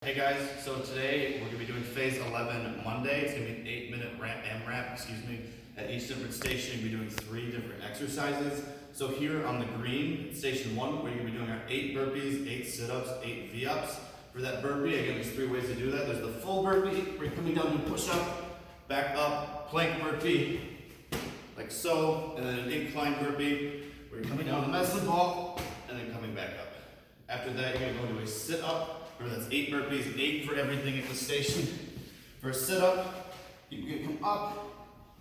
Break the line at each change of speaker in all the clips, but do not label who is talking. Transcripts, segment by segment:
Hey guys, so today we're going to be doing phase 11 Monday. It's going to be an 8-minute AMRAP, at each different station. We're doing 3 different exercises. So here on the green, station 1, we're going to be doing our 8 burpees, 8 sit-ups, 8 V-ups. For that burpee, again, there's 3 ways to do that. There's the full burpee, where you're coming down to push-up, back up, plank burpee, like so, and then an incline burpee, where you're coming down the medicine ball, and then coming back up. After that, you're going to go into a sit-up. Remember, that's 8 burpees, 8 for everything at the station. For a sit-up, you can come up,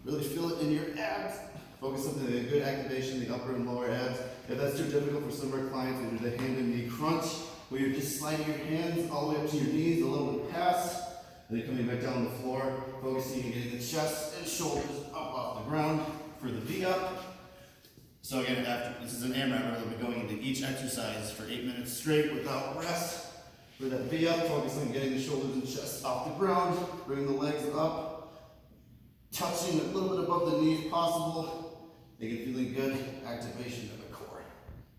really feel it in your abs. Focus on the good activation, the upper and lower abs. If that's too difficult for some of our clients, we do the hand and knee crunch, where you're just sliding your hands all the way up to your knees, a little bit past, and then coming back down the floor, focusing on getting the chest and shoulders up off the ground for the V-up. So again, after this is an AMRAP, we'll be going into each exercise for 8 minutes straight without rest. For that V-up, focus on getting the shoulders and chest off the ground, bring the legs up, touching a little bit above the knee if possible, make it feeling good, activation of the core.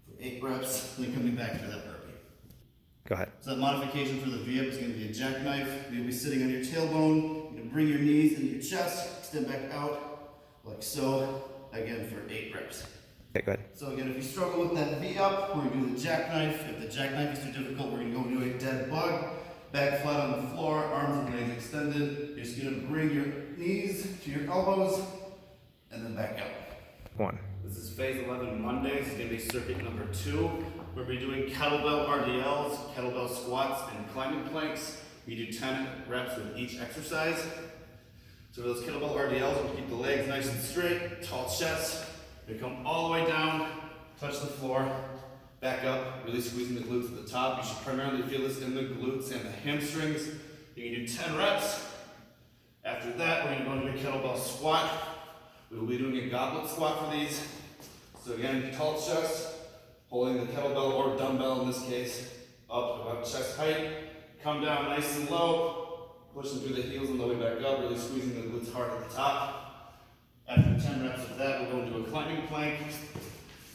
For 8 reps, then coming back to that burpee.
Go ahead.
So that modification for the V-up is going to be a jackknife. You'll be sitting on your tailbone, you're going to bring your knees into your chest, extend back out, like so, again for 8 reps.
Okay, go ahead.
So again, if you struggle with that V-up, we're going to do the jackknife. If the jackknife is too difficult, we're going to go into a dead bug. Back flat on the floor, arms and legs extended. You're just going to bring your knees to your elbows, and then back out.
1.
This is phase 11 Monday. This is going to be circuit number 2. We'll be doing kettlebell RDLs, kettlebell squats, and climbing planks. We do 10 reps with each exercise. So for those kettlebell RDLs, we'll keep the legs nice and straight, tall chest. You come all the way down, touch the floor, back up, really squeezing the glutes at the top. You should primarily feel this in the glutes and the hamstrings. You can do 10 reps. After that, we're going to go into a kettlebell squat. We will be doing a goblet squat for these. So again, tall chest, holding the kettlebell or dumbbell in this case, up about chest height. Come down nice and low, pushing through the heels on the way back up, really squeezing the glutes hard at the top. After 10 reps of that, we'll go into a climbing plank.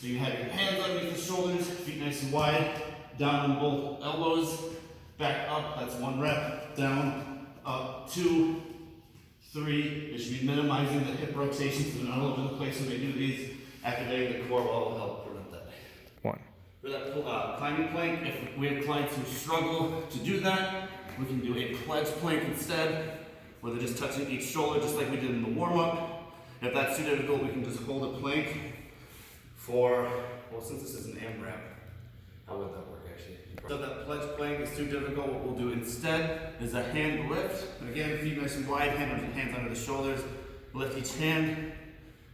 So you have your hands underneath the shoulders, feet nice and wide, down on both elbows, back up, that's 1 rep, down, up, 2, 3. You should be minimizing the hip rotation so they're not all over the place when they do these. Activating the core will help prevent that.
1.
For that climbing plank, if we have clients who struggle to do that, we can do a pledge plank instead, where they're just touching each shoulder just like we did in the warm-up. If that's too difficult, we can just hold a plank for, well, since this is an AMRAP, how would that work actually? So if that pledge plank is too difficult, what we'll do instead is a hand lift. Again, feet nice and wide, hands under the shoulders, lift each hand.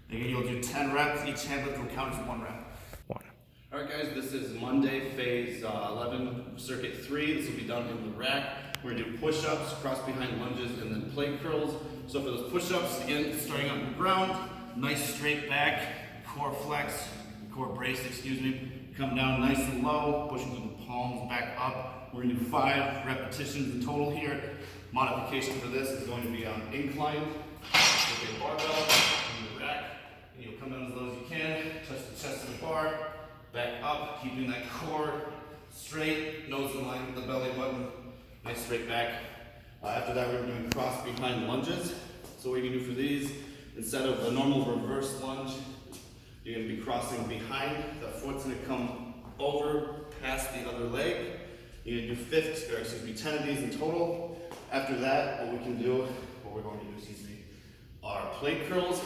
Again, you'll do 10 reps, each hand lift will count as 1 rep.
1.
Alright guys, this is Monday, phase 11, circuit 3. This will be done in the rack. We're going to do push-ups, cross behind lunges, and then plate curls. So for those push-ups, again, starting on the ground, nice straight back, core flex, core brace, come down nice and low, pushing through the palms back up. We're going to do 5 repetitions in total here. Modification for this is going to be on incline, with a barbell in the rack, and you'll come down as low as you can, touch the chest of the bar, back up, keeping that core straight, nose in line with the belly button, nice straight back. After that, we're doing cross behind lunges. So what you can do for these, instead of a normal reverse lunge, you're going to be crossing behind. The foot's going to come over past the other leg. You're going to do 10 of these in total. After that, what we're going to do, are plate curls.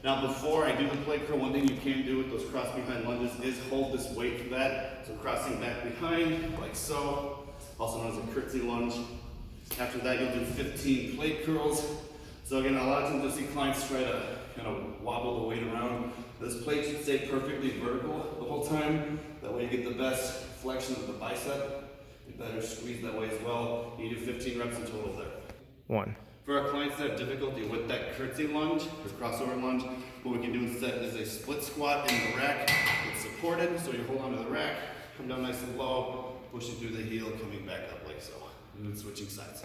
Now before I do the plate curl, one thing you can do with those cross behind lunges is hold this weight for that. So crossing back behind, like so, also known as a curtsy lunge. After that, you'll do 15 plate curls. So again, a lot of times you'll see clients try to kind of wobble the weight around. This plate should stay perfectly vertical the whole time. That way you get the best flexion of the bicep. You better squeeze that way as well. You do 15 reps in total there.
1.
For our clients that have difficulty with that curtsy lunge or crossover lunge, what we can do instead is a split squat in the rack. It's supported, so you hold onto the rack, come down nice and low, pushing through the heel, coming back up like so. And then switching sides.